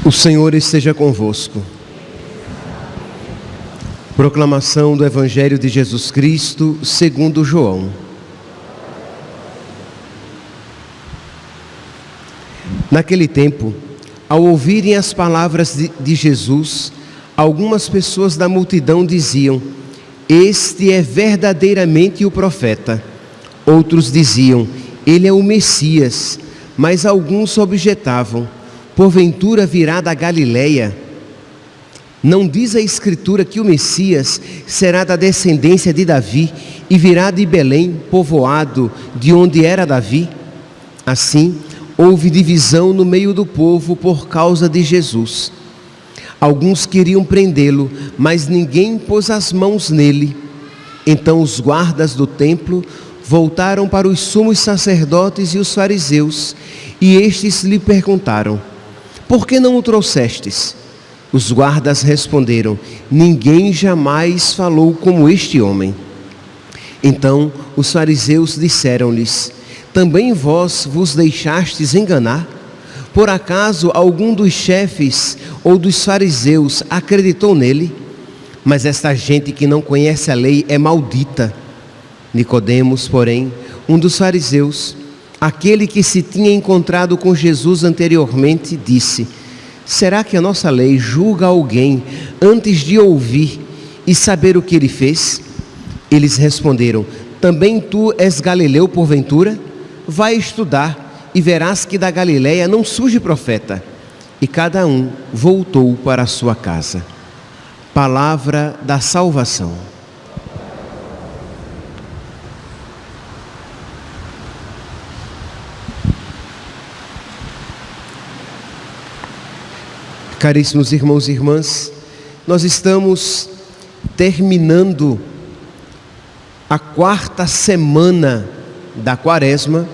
O Senhor esteja convosco. Proclamação do Evangelho de Jesus Cristo segundo João. Naquele tempo, ao ouvirem as palavras de Jesus, algumas pessoas da multidão diziam: "Este é verdadeiramente o profeta." Outros diziam: "Ele é o Messias." Mas alguns objetavam: "Porventura virá da Galileia? Não diz a Escritura que o Messias será da descendência de Davi e virá de Belém, povoado de onde era Davi?" Assim, houve divisão no meio do povo por causa de Jesus. Alguns queriam prendê-lo, mas ninguém pôs as mãos nele. Então os guardas do templo voltaram para os sumos sacerdotes e os fariseus, e estes lhe perguntaram: "Por que não o trouxestes?" Os guardas responderam: "Ninguém jamais falou como este homem." Então os fariseus disseram-lhes: "Também vós vos deixastes enganar? Por acaso algum dos chefes ou dos fariseus acreditou nele? Mas esta gente que não conhece a lei é maldita." Nicodemos, porém, um dos fariseus, aquele que se tinha encontrado com Jesus anteriormente, disse: "Será que a nossa lei julga alguém antes de ouvir e saber o que ele fez?" Eles responderam: "Também tu és galileu porventura? Vai estudar e verás que da Galileia não surge profeta." E cada um voltou para a sua casa. Palavra da salvação. Caríssimos irmãos e irmãs, nós estamos terminando a 4ª semana da Quaresma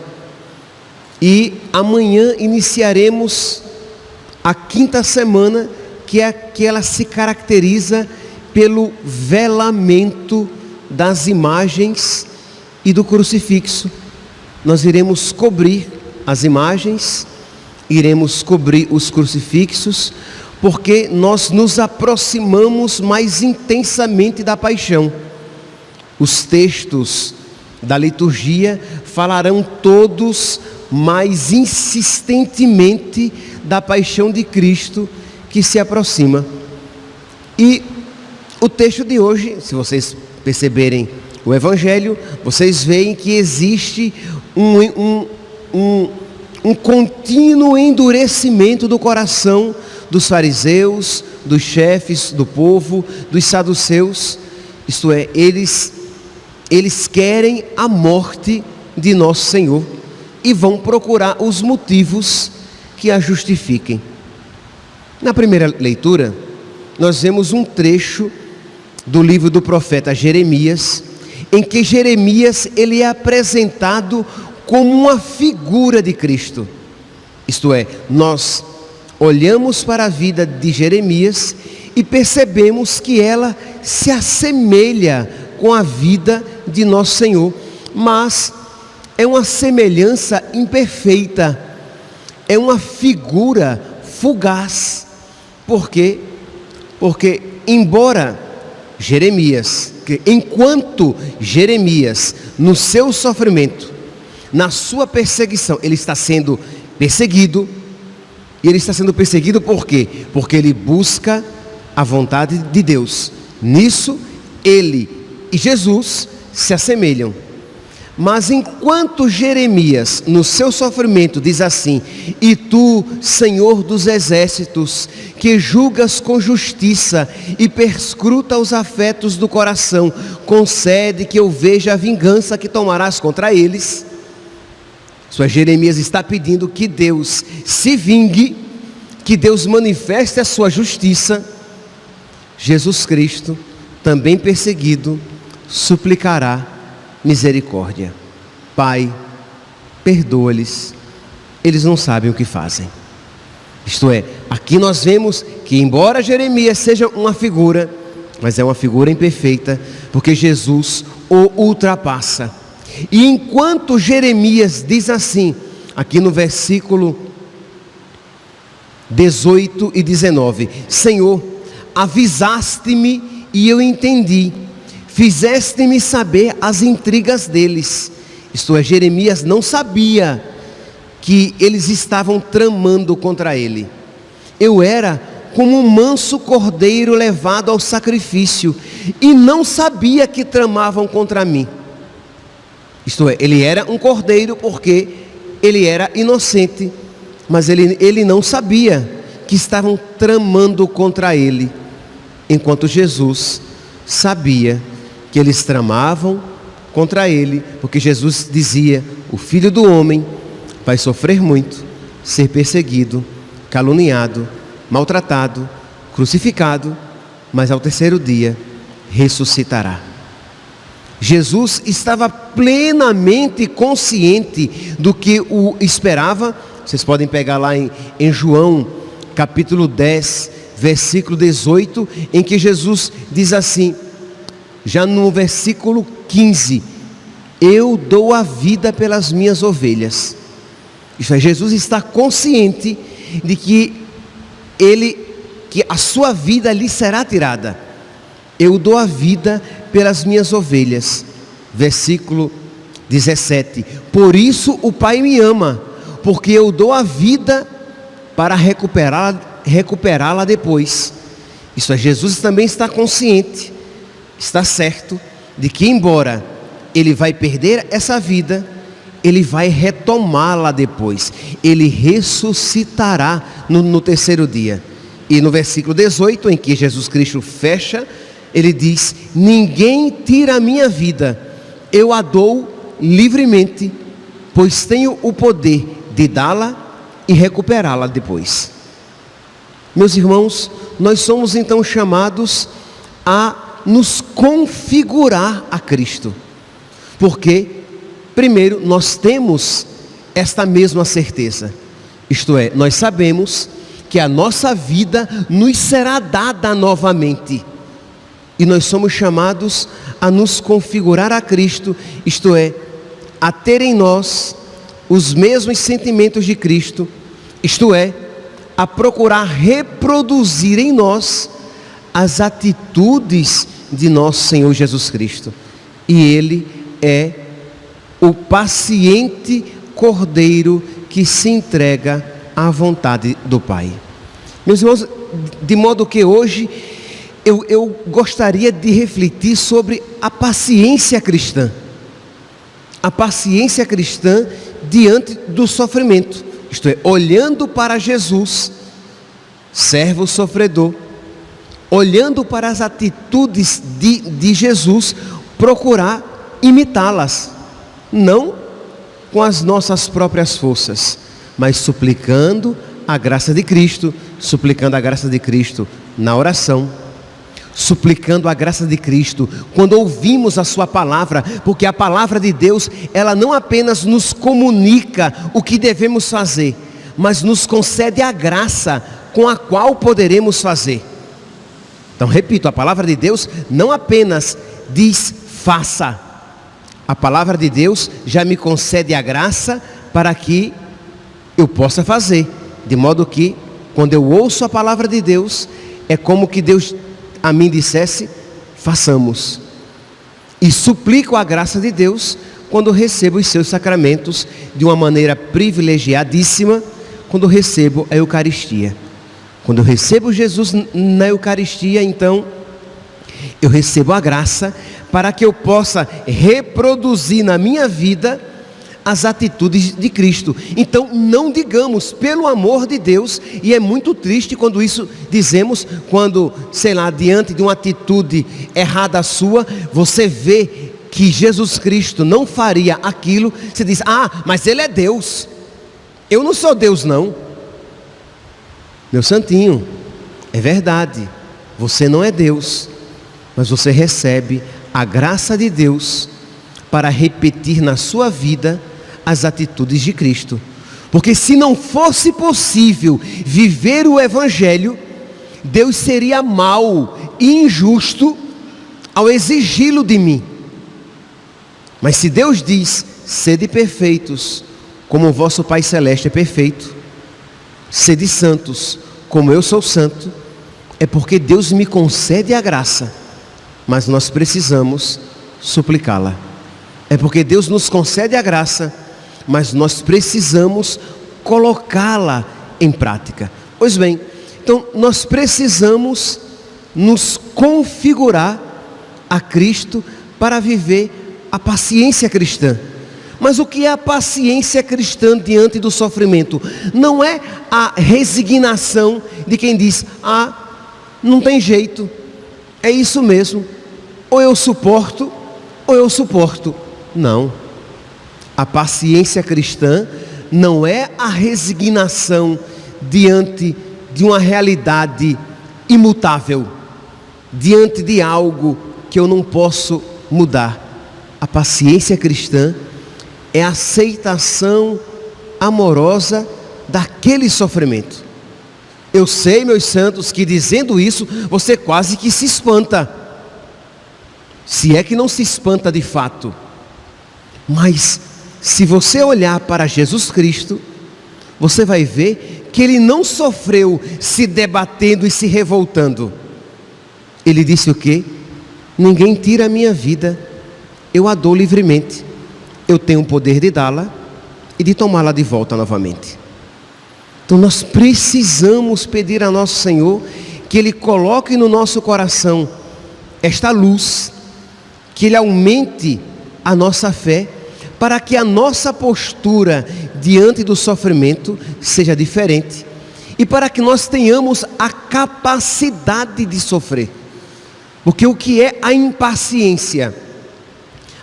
e amanhã iniciaremos a 5ª semana, que ela se caracteriza pelo velamento das imagens e do crucifixo. Nós iremos cobrir as imagens, iremos cobrir os crucifixos, porque nós nos aproximamos mais intensamente da paixão. Os textos da liturgia falarão todos mais insistentemente da paixão de Cristo que se aproxima. E o texto de hoje, se vocês perceberem o Evangelho, vocês veem que existe um contínuo endurecimento do coração dos fariseus, dos chefes do povo, dos saduceus. Isto é, eles querem a morte de nosso Senhor e vão procurar os motivos que a justifiquem. Na primeira leitura, nós vemos um trecho do livro do profeta Jeremias, em que Jeremias ele é apresentado como uma figura de Cristo. Isto é, nós olhamos para a vida de Jeremias e percebemos que ela se assemelha com a vida de nosso Senhor, mas é uma semelhança imperfeita, é uma figura fugaz. Por quê? Porque embora enquanto Jeremias, no seu sofrimento, na sua perseguição, ele está sendo perseguido. E ele está sendo perseguido por quê? Porque ele busca a vontade de Deus. Nisso, ele e Jesus se assemelham. Mas enquanto Jeremias, no seu sofrimento, diz assim: "E tu, Senhor dos exércitos, que julgas com justiça e perscruta os afetos do coração, concede que eu veja a vingança que tomarás contra eles." Jeremias está pedindo que Deus se vingue, que Deus manifeste a sua justiça. Jesus Cristo, também perseguido, suplicará misericórdia. Pai, perdoa-lhes, eles não sabem o que fazem. Isto é, aqui nós vemos que embora Jeremias seja uma figura, mas é uma figura imperfeita, porque Jesus o ultrapassa. E enquanto Jeremias diz assim, aqui no versículo 18 e 19: Senhor, avisaste-me e eu entendi, fizeste-me saber as intrigas deles. Isto é, Jeremias não sabia que eles estavam tramando contra ele. Eu era como um manso cordeiro levado ao sacrifício, e não sabia que tramavam contra mim. Isto é, ele era um cordeiro porque ele era inocente, mas ele não sabia que estavam tramando contra ele, enquanto Jesus sabia que eles tramavam contra ele, porque Jesus dizia: o Filho do Homem vai sofrer muito, ser perseguido, caluniado, maltratado, crucificado, mas ao terceiro dia ressuscitará. Jesus estava plenamente consciente do que o esperava. Vocês podem pegar lá em João capítulo 10, versículo 18, em que Jesus diz assim, já no versículo 15: eu dou a vida pelas minhas ovelhas. Isso é, Jesus está consciente de que a sua vida lhe será tirada. Eu dou a vida pelas minhas ovelhas. Versículo 17: por isso o Pai me ama, porque eu dou a vida para recuperá-la depois. Isso é, Jesus também está consciente, está certo de que, embora ele vai perder essa vida, ele vai retomá-la depois. Ele ressuscitará no terceiro dia. E no versículo 18, em que Jesus Cristo fecha, ele diz: ninguém tira a minha vida, eu a dou livremente, pois tenho o poder de dá-la e recuperá-la depois. Meus irmãos, nós somos então chamados a nos configurar a Cristo, porque primeiro nós temos esta mesma certeza, isto é, nós sabemos que a nossa vida nos será dada novamente, e nós somos chamados a nos configurar a Cristo, isto é, a ter em nós os mesmos sentimentos de Cristo, isto é, a procurar reproduzir em nós as atitudes de nosso Senhor Jesus Cristo. E Ele é o paciente cordeiro que se entrega à vontade do Pai. Meus irmãos, de modo que hoje eu gostaria de refletir sobre a paciência cristã. A paciência cristã diante do sofrimento, isto é, olhando para Jesus, servo sofredor, olhando para as atitudes de Jesus, procurar imitá-las, não com as nossas próprias forças, mas suplicando a graça de Cristo, suplicando a graça de Cristo na oração, suplicando a graça de Cristo quando ouvimos a sua palavra, porque a palavra de Deus, ela não apenas nos comunica o que devemos fazer, mas nos concede a graça com a qual poderemos fazer. Então, repito, a palavra de Deus não apenas diz faça, a palavra de Deus já me concede a graça para que eu possa fazer, de modo que quando eu ouço a palavra de Deus, é como que Deus a mim dissesse: façamos. E suplico a graça de Deus quando recebo os seus sacramentos de uma maneira privilegiadíssima, quando recebo a Eucaristia. Quando eu recebo Jesus na Eucaristia, então eu recebo a graça para que eu possa reproduzir na minha vida as atitudes de Cristo. Então não digamos pelo amor de Deus, e é muito triste quando isso dizemos, quando, sei lá, diante de uma atitude errada sua, você vê que Jesus Cristo não faria aquilo, você diz: ah, mas Ele é Deus, eu não sou Deus não. Meu santinho, é verdade, você não é Deus, mas você recebe a graça de Deus para repetir na sua vida as atitudes de Cristo. Porque se não fosse possível viver o Evangelho, Deus seria mau e injusto ao exigi-lo de mim. Mas se Deus diz: sede perfeitos, como o vosso Pai Celeste é perfeito, sede santos, como eu sou santo, é porque Deus me concede a graça, mas nós precisamos suplicá-la. É porque Deus nos concede a graça, mas nós precisamos colocá-la em prática. Pois bem, então nós precisamos nos configurar a Cristo para viver a paciência cristã. Mas o que é a paciência cristã diante do sofrimento? Não é a resignação de quem diz: não tem jeito, é isso mesmo, ou eu suporto, ou eu suporto. Não, a paciência cristã não é a resignação diante de uma realidade imutável, diante de algo que eu não posso mudar. A paciência cristã é a aceitação amorosa daquele sofrimento. Eu sei, meus santos, que dizendo isso, você quase que se espanta. Se é que não se espanta de fato. Mas, se você olhar para Jesus Cristo, você vai ver que Ele não sofreu se debatendo e se revoltando. Ele disse o quê? Ninguém tira a minha vida, eu a dou livremente. Eu tenho o poder de dá-la e de tomá-la de volta novamente. Então nós precisamos pedir a nosso Senhor que Ele coloque no nosso coração esta luz, que Ele aumente a nossa fé, para que a nossa postura diante do sofrimento seja diferente, e para que nós tenhamos a capacidade de sofrer. Porque o que é a impaciência?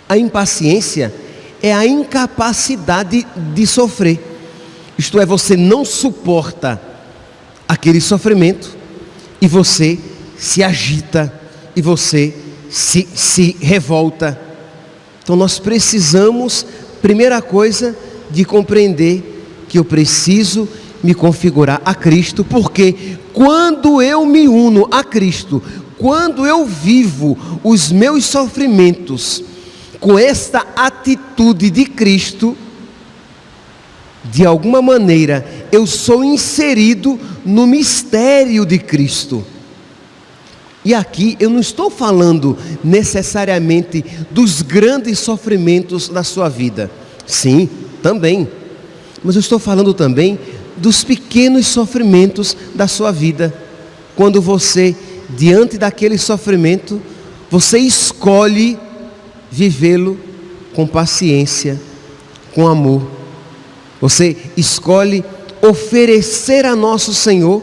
A impaciência é a incapacidade de sofrer. Isto é, você não suporta aquele sofrimento e você se agita e você se revolta. Então nós precisamos, primeira coisa, de compreender que eu preciso me configurar a Cristo, porque quando eu me uno a Cristo, quando eu vivo os meus sofrimentos com esta atitude de Cristo, de alguma maneira eu sou inserido no mistério de Cristo. E aqui eu não estou falando necessariamente dos grandes sofrimentos da sua vida. Sim, também. Mas eu estou falando também dos pequenos sofrimentos da sua vida. Quando você, diante daquele sofrimento, você escolhe vivê-lo com paciência, com amor. Você escolhe oferecer a nosso Senhor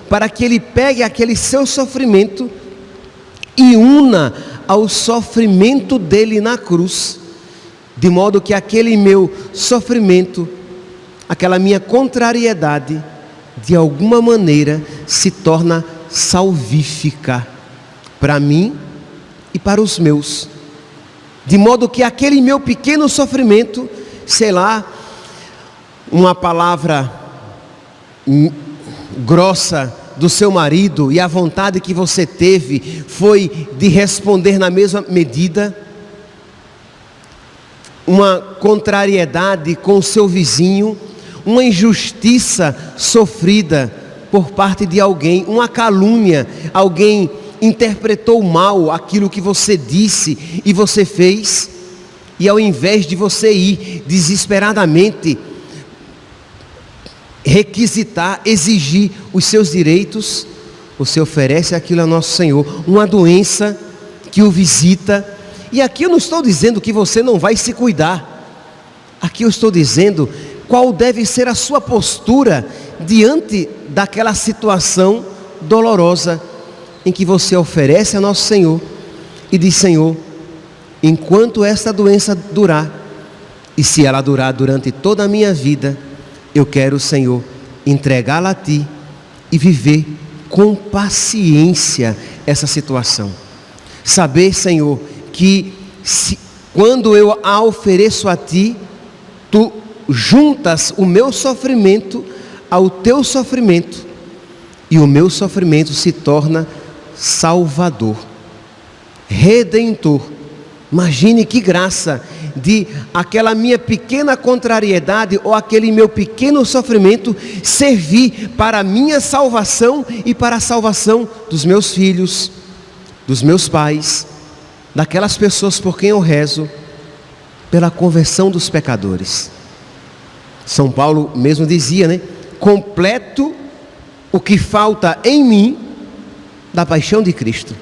para que Ele pegue aquele seu sofrimento e una ao sofrimento dele na cruz, de modo que aquele meu sofrimento, aquela minha contrariedade, de alguma maneira se torna salvífica para mim e para os meus, de modo que aquele meu pequeno sofrimento, sei lá, uma palavra grossa do seu marido e a vontade que você teve foi de responder na mesma medida, uma contrariedade com o seu vizinho, uma injustiça sofrida por parte de alguém, uma calúnia, alguém interpretou mal aquilo que você disse e você fez, e ao invés de você ir desesperadamente requisitar, exigir os seus direitos, você oferece aquilo ao nosso Senhor, uma doença que o visita. E aqui eu não estou dizendo que você não vai se cuidar, aqui eu estou dizendo qual deve ser a sua postura diante daquela situação dolorosa em que você oferece a nosso Senhor e diz: Senhor, enquanto esta doença durar, e se ela durar durante toda a minha vida, eu quero, Senhor, entregá-la a Ti e viver com paciência essa situação. Saber, Senhor, que quando eu a ofereço a Ti, Tu juntas o meu sofrimento ao Teu sofrimento, e o meu sofrimento se torna Salvador, Redentor. Imagine que graça de aquela minha pequena contrariedade ou aquele meu pequeno sofrimento servir para a minha salvação e para a salvação dos meus filhos, dos meus pais, daquelas pessoas por quem eu rezo, pela conversão dos pecadores. São Paulo mesmo dizia, né? Completo o que falta em mim da paixão de Cristo.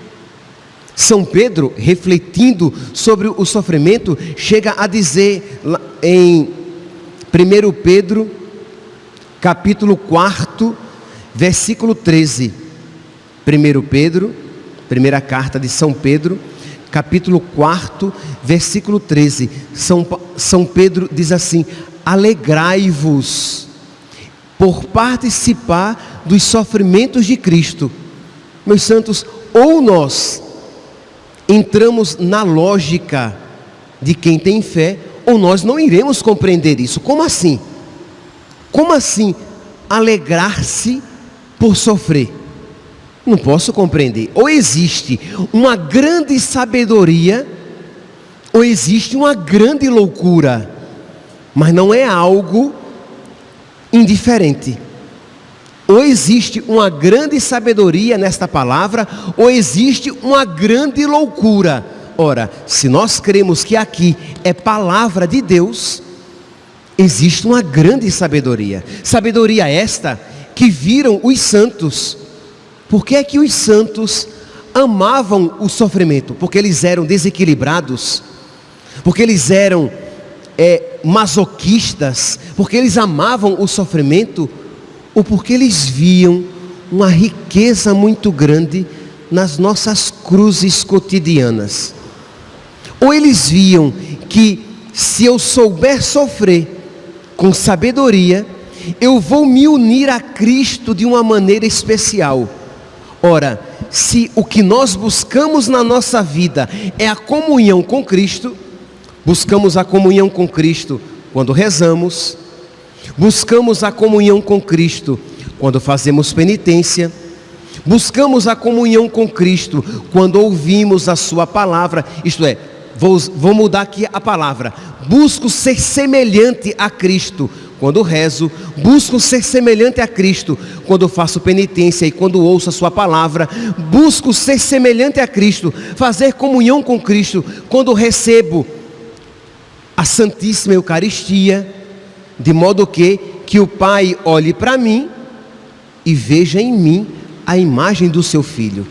São Pedro, refletindo sobre o sofrimento, chega a dizer em 1 Pedro, capítulo 4, versículo 13. 1 Pedro, primeira carta de São Pedro, capítulo 4, versículo 13. São Pedro diz assim: alegrai-vos por participar dos sofrimentos de Cristo. Meus santos, ou nós entramos na lógica de quem tem fé, ou nós não iremos compreender isso. Como assim? Como assim alegrar-se por sofrer? Não posso compreender. Ou existe uma grande sabedoria, ou existe uma grande loucura, mas não é algo indiferente. Ou existe uma grande sabedoria nesta palavra, ou existe uma grande loucura. Ora, se nós cremos que aqui é palavra de Deus, existe uma grande sabedoria. Sabedoria esta que viram os santos. Por que é que os santos amavam o sofrimento? Porque eles eram desequilibrados, porque eles eram masoquistas, porque eles amavam o sofrimento, ou porque eles viam uma riqueza muito grande nas nossas cruzes cotidianas. Ou eles viam que se eu souber sofrer com sabedoria, eu vou me unir a Cristo de uma maneira especial. Ora, se o que nós buscamos na nossa vida é a comunhão com Cristo, buscamos a comunhão com Cristo quando rezamos, buscamos a comunhão com Cristo quando fazemos penitência, buscamos a comunhão com Cristo quando ouvimos a sua palavra. Isto é, vou mudar aqui a palavra, busco ser semelhante a Cristo quando rezo, busco ser semelhante a Cristo quando faço penitência e quando ouço a sua palavra, busco ser semelhante a Cristo, fazer comunhão com Cristo quando recebo a Santíssima Eucaristia, de modo que o Pai olhe para mim e veja em mim a imagem do seu Filho.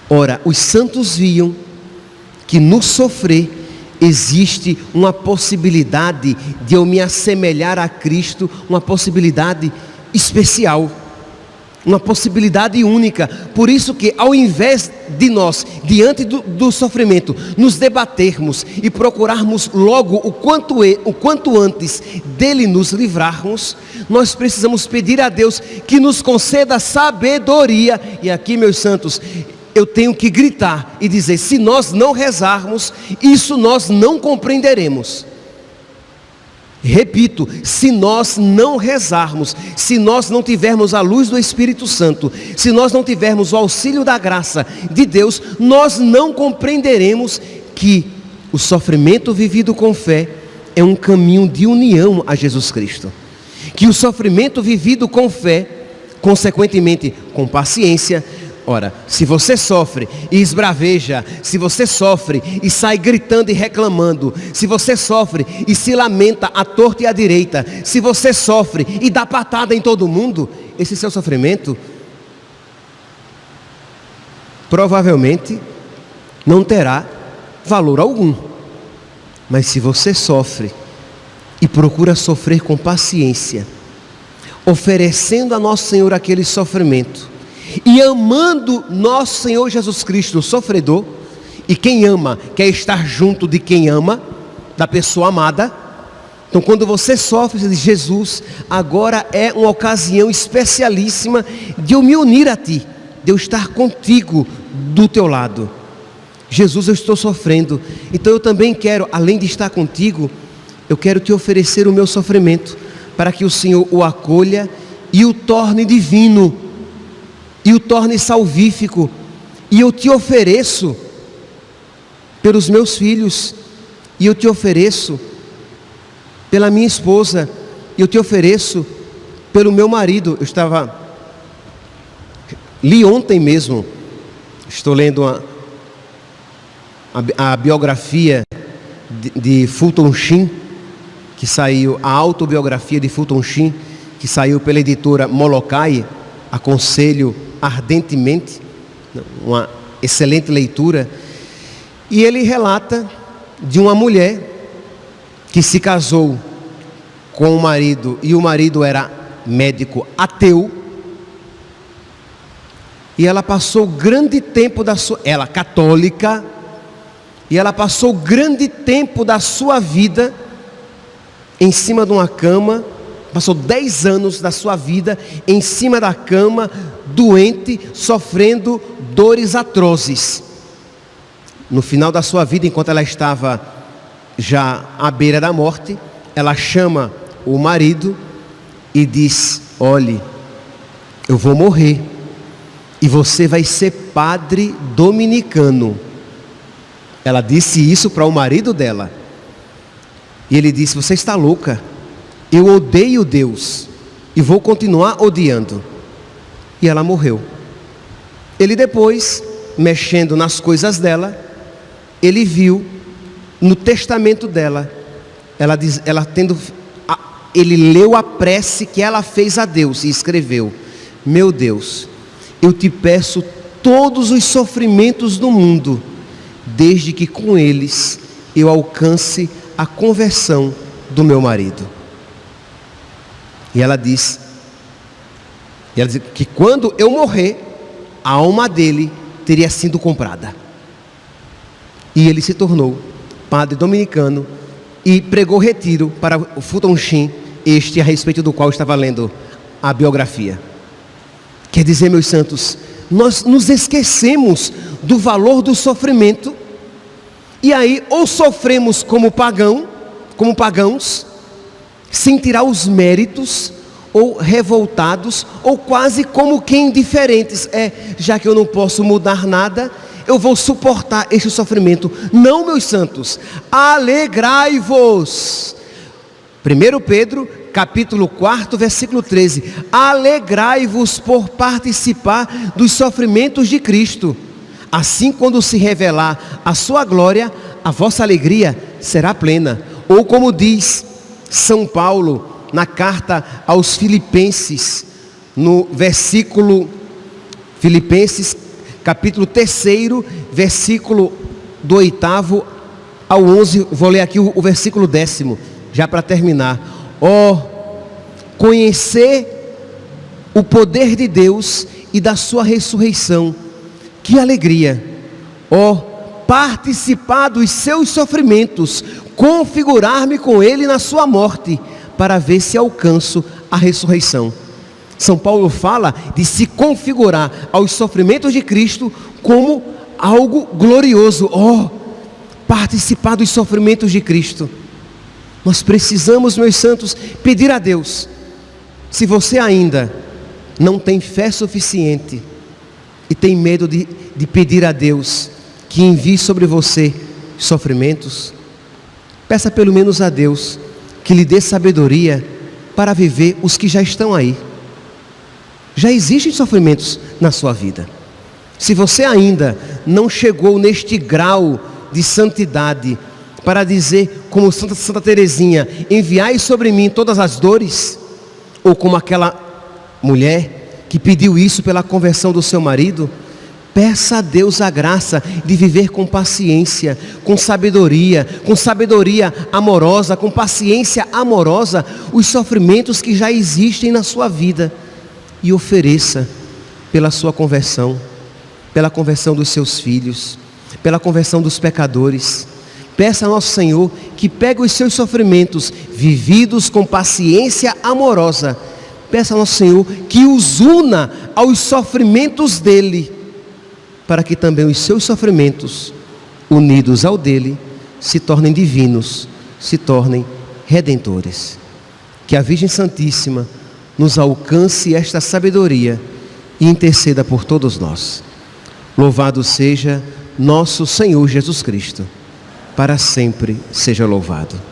Ora, os santos viam que no sofrer existe uma possibilidade de eu me assemelhar a Cristo, uma possibilidade especial, uma possibilidade única. Por isso que ao invés de nós, diante do sofrimento, nos debatermos e procurarmos logo o quanto antes dele nos livrarmos, nós precisamos pedir a Deus que nos conceda sabedoria. E aqui, meus santos, eu tenho que gritar e dizer: se nós não rezarmos, isso nós não compreenderemos. Repito, se nós não rezarmos, se nós não tivermos a luz do Espírito Santo, se nós não tivermos o auxílio da graça de Deus, nós não compreenderemos que o sofrimento vivido com fé é um caminho de união a Jesus Cristo. Que o sofrimento vivido com fé, consequentemente com paciência. Ora, se você sofre e esbraveja, se você sofre e sai gritando e reclamando, se você sofre e se lamenta à torta e à direita, se você sofre e dá patada em todo mundo, esse seu sofrimento provavelmente não terá valor algum. Mas se você sofre e procura sofrer com paciência, oferecendo a Nosso Senhor aquele sofrimento, e amando nosso Senhor Jesus Cristo, o sofredor, e quem ama quer estar junto de quem ama, da pessoa amada. Então quando você sofre, você diz: Jesus, agora é uma ocasião especialíssima de eu me unir a Ti, de eu estar contigo do Teu lado. Jesus, eu estou sofrendo, então eu também quero, além de estar contigo, eu quero Te oferecer o meu sofrimento, para que o Senhor o acolha e o torne divino, e o torne salvífico, E eu te ofereço pelos meus filhos, e eu te ofereço pela minha esposa, e eu te ofereço pelo meu marido. Li ontem mesmo, estou lendo a biografia de Fulton Sheen, que saiu, a autobiografia de Fulton Sheen, que saiu pela editora Molokai. Aconselho ardentemente, uma excelente leitura. E ele relata de uma mulher que se casou com o marido, e o marido era médico ateu, e ela passou grande tempo ela católica, e ela passou grande tempo da sua vida em cima de uma cama, passou 10 anos da sua vida em cima da cama, doente, sofrendo dores atrozes. No final da sua vida, enquanto ela estava já à beira da morte, ela chama o marido e diz: olhe, eu vou morrer, e você vai ser padre dominicano. Ela disse isso para o marido dela. E ele disse: você está louca, eu odeio Deus e vou continuar odiando. E ela morreu. Ele depois, mexendo nas coisas dela, ele viu no testamento dela, ele leu a prece que ela fez a Deus e escreveu: meu Deus, eu te peço todos os sofrimentos do mundo, desde que com eles eu alcance a conversão do meu marido. E ela diz que quando eu morrer, a alma dele teria sido comprada. E ele se tornou padre dominicano e pregou retiro para o Fulton Sheen, este a respeito do qual eu estava lendo a biografia. Quer dizer, meus santos, nós nos esquecemos do valor do sofrimento, e aí ou sofremos como pagãos, sem tirar os méritos, ou revoltados, ou quase como que indiferentes. Já que eu não posso mudar nada, eu vou suportar este sofrimento. Não, meus santos, alegrai-vos. 1 Pedro, capítulo 4, versículo 13. Alegrai-vos por participar dos sofrimentos de Cristo. Assim, quando se revelar a sua glória, a vossa alegria será plena. Ou como diz São Paulo na carta aos Filipenses, no versículo, Filipenses capítulo 3, versículo do 8º ao 11, vou ler aqui o versículo 10º, já para terminar. Conhecer o poder de Deus e da sua ressurreição, que alegria! Participar dos seus sofrimentos, configurar-me com ele na sua morte, para ver se alcanço a ressurreição. São Paulo fala de se configurar aos sofrimentos de Cristo como algo glorioso. Participar dos sofrimentos de Cristo. Nós precisamos, meus santos, pedir a Deus. Se você ainda não tem fé suficiente e tem medo de pedir a Deus que envie sobre você sofrimentos, peça pelo menos a Deus que lhe dê sabedoria para viver os que já estão aí. Já existem sofrimentos na sua vida. Se você ainda não chegou neste grau de santidade para dizer, como Santa Teresinha, enviai sobre mim todas as dores, ou como aquela mulher que pediu isso pela conversão do seu marido, peça a Deus a graça de viver com paciência, com sabedoria amorosa, com paciência amorosa, os sofrimentos que já existem na sua vida, e ofereça pela sua conversão, pela conversão dos seus filhos, pela conversão dos pecadores. Peça ao nosso Senhor que pegue os seus sofrimentos, vividos com paciência amorosa, peça ao nosso Senhor que os una aos sofrimentos dele, para que também os seus sofrimentos, unidos ao dele, se tornem divinos, se tornem redentores. Que a Virgem Santíssima nos alcance esta sabedoria e interceda por todos nós. Louvado seja nosso Senhor Jesus Cristo. Para sempre seja louvado.